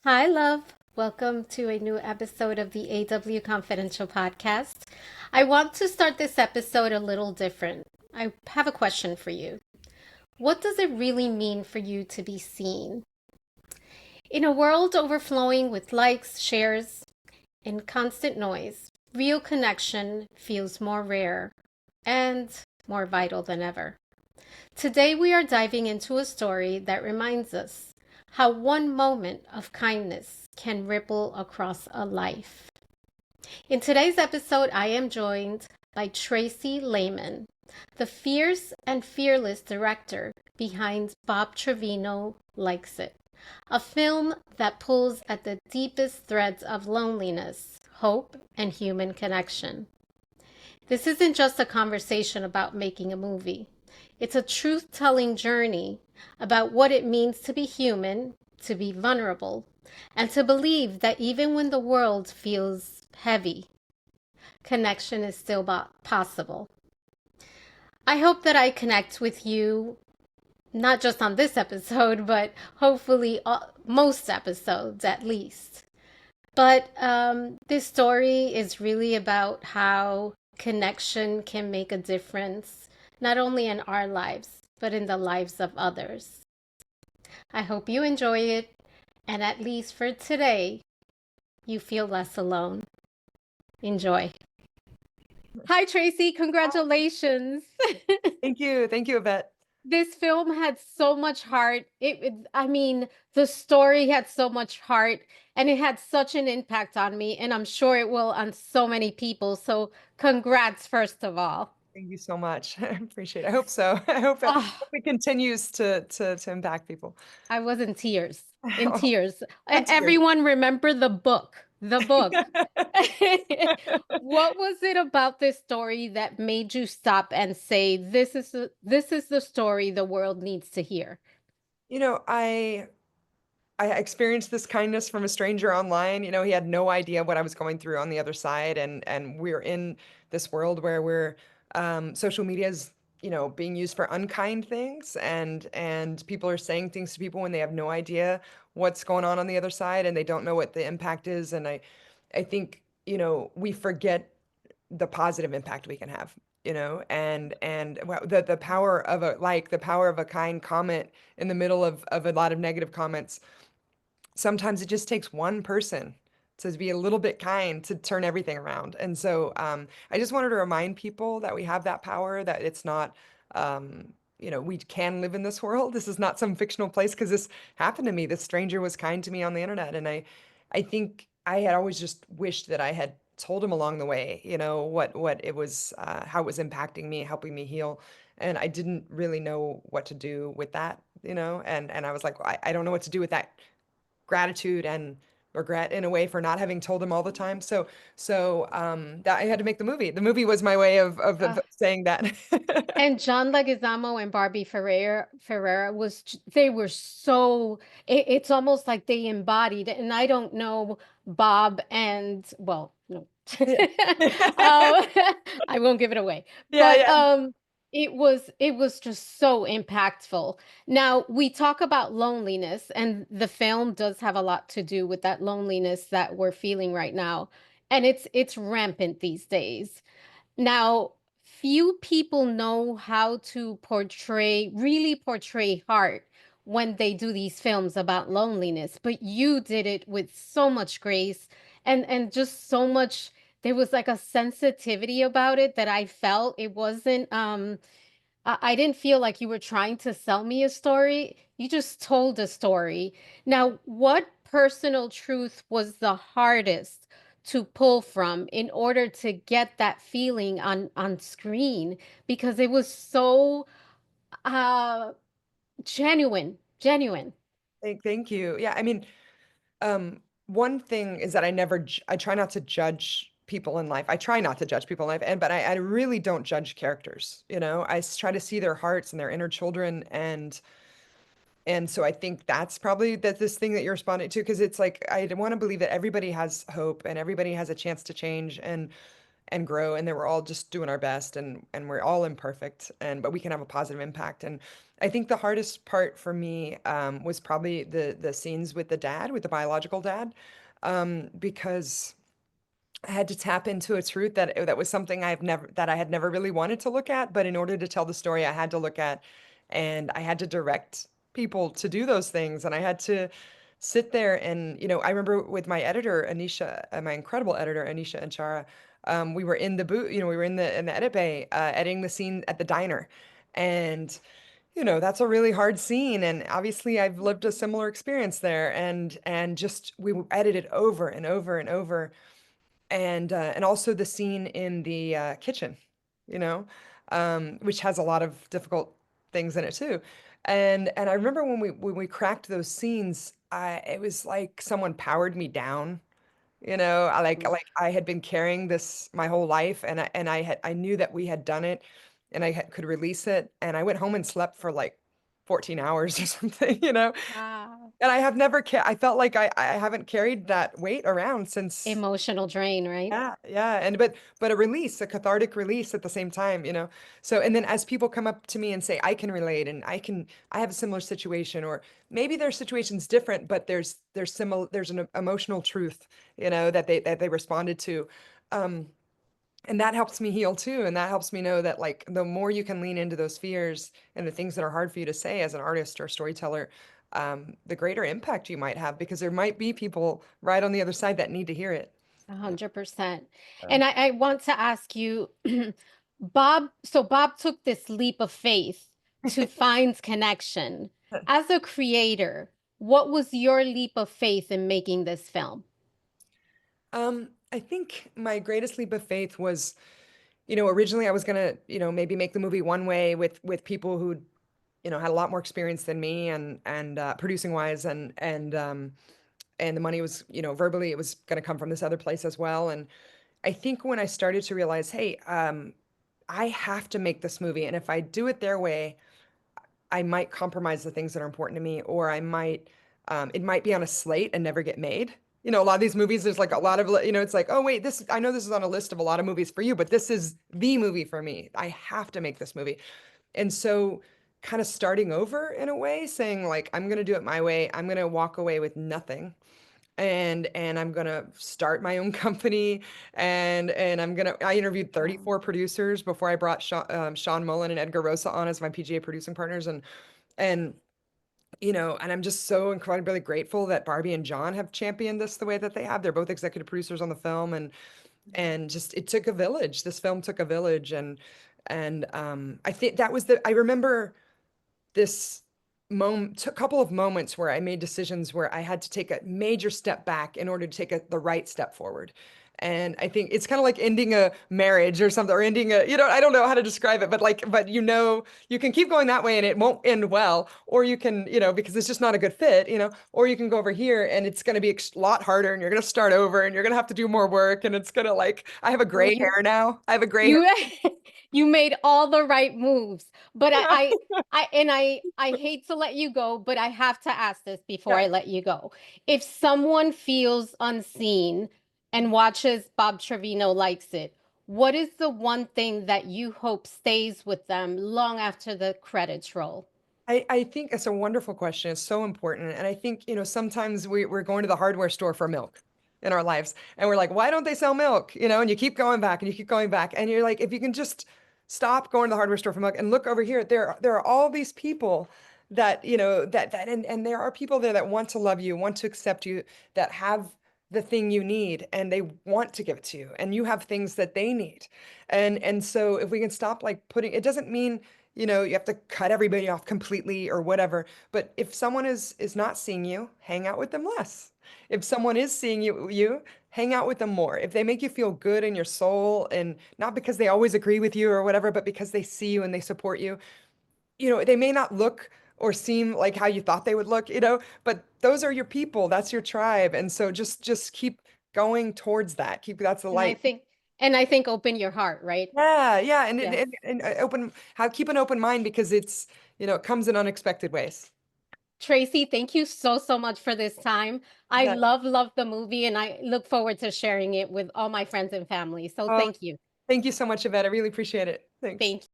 Hi, love. Welcome to a new episode of the AW Confidential podcast. I want to start this episode a little different. I have a question for you. What does it really mean for you to be seen? In a world overflowing with likes, shares, and constant noise, real connection feels more rare and more vital than ever. Today, we are diving into a story that reminds us how one moment of kindness can ripple across a life. In today's episode, I am joined by Tracie Laymon, the fierce and fearless director behind Trevino Likes It, a film that pulls at the deepest threads of loneliness, hope, and human connection. This isn't just a conversation about making a movie. It's a truth telling journey about what it means to be human, to be vulnerable, and to believe that even when the world feels heavy, connection is still possible. I hope that I connect with you, not just on this episode, but hopefully most episodes at least. But this story is really about how connection can make a difference, not only in our lives, but in the lives of others. I hope you enjoy it, and at least for today, you feel less alone. Enjoy. Hi, Tracie. Congratulations. Thank you. Thank you, Yvette. This film had so much heart. I mean, the story had so much heart and it had such an impact on me, and I'm sure it will on so many people. So, congrats, first of all. Thank you so much. I appreciate it. I hope so. I hope Oh, it continues to impact people. I was in tears, in Oh, tears. I'm tears. Everyone remember the book, the book. What was it about this story that made you stop and say, this is the story the world needs to hear? You know, I experienced this kindness from a stranger online. He had no idea what I was going through on the other side, and we're in this world where we're social media is being used for unkind things, and people are saying things to people when they have no idea what's going on the other side, and they don't know what the impact is. And I think we forget the positive impact we can have, and the power of the power of a kind comment in the middle of a lot of negative comments. Sometimes it just takes one person to be a little bit kind to turn everything around. And so I just wanted to remind people that we have that power, that it's not, we can live in this world. This is not some fictional place, because this happened to me. This stranger was kind to me on the internet. And I think I had always just wished that I had told him along the way, what it was, how it was impacting me, helping me heal. And I didn't really know what to do with that, and I was like, well, I don't know what to do with that gratitude and regret in a way for not having told him all the time. So that I had to make the movie. The movie was my way of saying that. And John Leguizamo and Barbie Ferreira they were so it's almost like they embodied, and I don't know Bob and well, no. Yeah. I won't give it away. Yeah, But yeah. it was just so impactful. Now, we talk about loneliness, and the film does have a lot to do with that loneliness that we're feeling right now. And it's rampant these days. Now, few people know how to really portray heart when they do these films about loneliness, but you did it with so much grace and just so much. There was like a sensitivity about it that I felt. It wasn't I didn't feel like you were trying to sell me a story. You just told a story. Now, what personal truth was the hardest to pull from in order to get that feeling on screen? Because it was so uh genuine, genuine. Thank you. Yeah, I mean, one thing is that I try not to judge people in life. I try not to judge people in life, but I really don't judge characters. Try to see their hearts and their inner children. And so I think that's probably this thing that you're responding to, because it's like I want to believe that everybody has hope and everybody has a chance to change. and grow, and that we're all just doing our best, and we're all imperfect, and but we can have a positive impact. And I think the hardest part for me was probably the scenes with the dad, with the biological dad, because I had to tap into a truth that was something I had never really wanted to look at, but in order to tell the story, I had to look at, and I had to direct people to do those things, and I had to sit there and, I remember with my editor, Anisha, my incredible editor, Anisha and Chara, we were in the booth, we were in the edit bay, editing the scene at the diner, and that's a really hard scene, and obviously I've lived a similar experience there, and just we edited over and over and over, and also the scene in the kitchen, you know, which has a lot of difficult things in it too. And I remember when we cracked those scenes, it was like someone powered me down. I I had been carrying this my whole life, and I knew that we had done it, and could release it, and I went home and slept for like 14 hours or something. Wow. And I felt like I haven't carried that weight around since. Emotional drain, right? Yeah, yeah, and but a release, a cathartic release at the same time. So, and then as people come up to me and say, I can relate, and I have a similar situation, or maybe their situation's different, but there's an emotional truth, that they responded to. Um, and that helps me heal too, and that helps me know that, like, the more you can lean into those fears and the things that are hard for you to say as an artist or storyteller, the greater impact you might have, because there might be people right on the other side that need to hear it. 100%. Yeah. And I want to ask you, Bob took this leap of faith to find connection. As a creator, what was your leap of faith in making this film? I think my greatest leap of faith was, originally I was gonna, maybe make the movie one way with people who, had a lot more experience than me, and producing wise, and the money was, verbally it was gonna come from this other place as well. And I think when I started to realize, hey, I have to make this movie, and if I do it their way, I might compromise the things that are important to me, or it might be on a slate and never get made. A lot of these movies, there's like a lot of, it's like, oh wait, I know this is on a list of a lot of movies for you, but this is the movie for me. I have to make this movie. And so kind of starting over in a way, saying like, I'm going to do it my way. I'm going to walk away with nothing. And I'm gonna start my own company, and I interviewed Wow. 34 producers before I brought Sean Mullen and Edgar Rosa on as my PGA producing partners, and and I'm just so incredibly grateful that Barbie and John have championed this the way that they have. They're both executive producers on the film, and just it took a village. This film took a village, and I think I remember this couple of moments where I made decisions where I had to take a major step back in order to take the right step forward. And I think it's kind of like ending a marriage or something, or ending I don't know how to describe it, but you can keep going that way and it won't end well, or you can, because it's just not a good fit, or you can go over here and it's going to be a lot harder, and you're going to start over, and you're going to have to do more work, and it's going to, like, I have a gray You hair now. I have a gray hair. you you made all the right moves. But I hate to let you go, but I have to ask this before Yeah. I let you go. If someone feels unseen and watches Bob Trevino Likes It, what is the one thing that you hope stays with them long after the credits roll? I think it's a wonderful question. It's so important. And I think, sometimes we're going to the hardware store for milk in our lives. And we're like, why don't they sell milk? And you keep going back and you keep going back. And you're like, if you can just stop going to the hardware store for milk and look over here, there are all these people that, and there are people there that want to love you, want to accept you, that have the thing you need, and they want to give it to you, and you have things that they need. And so if we can stop, like, putting, it doesn't mean, you have to cut everybody off completely or whatever. But if someone is not seeing you, hang out with them less. If someone is seeing you, hang out with them more. If they make you feel good in your soul, and not because they always agree with you or whatever, but because they see you and they support you, they may not look or seem like how you thought they would look, but those are your people. That's your tribe. And so just keep going towards that. That's the And I light. think and I think open your heart, right? Yeah, yeah, and Yes. keep an open mind, because it comes in unexpected ways. Tracy, thank you so, so much for this time. I Yeah. love the movie and I look forward to sharing it with all my friends and family. So Oh, thank you. thank you so much, Yvette. I really appreciate it. Thanks. Thank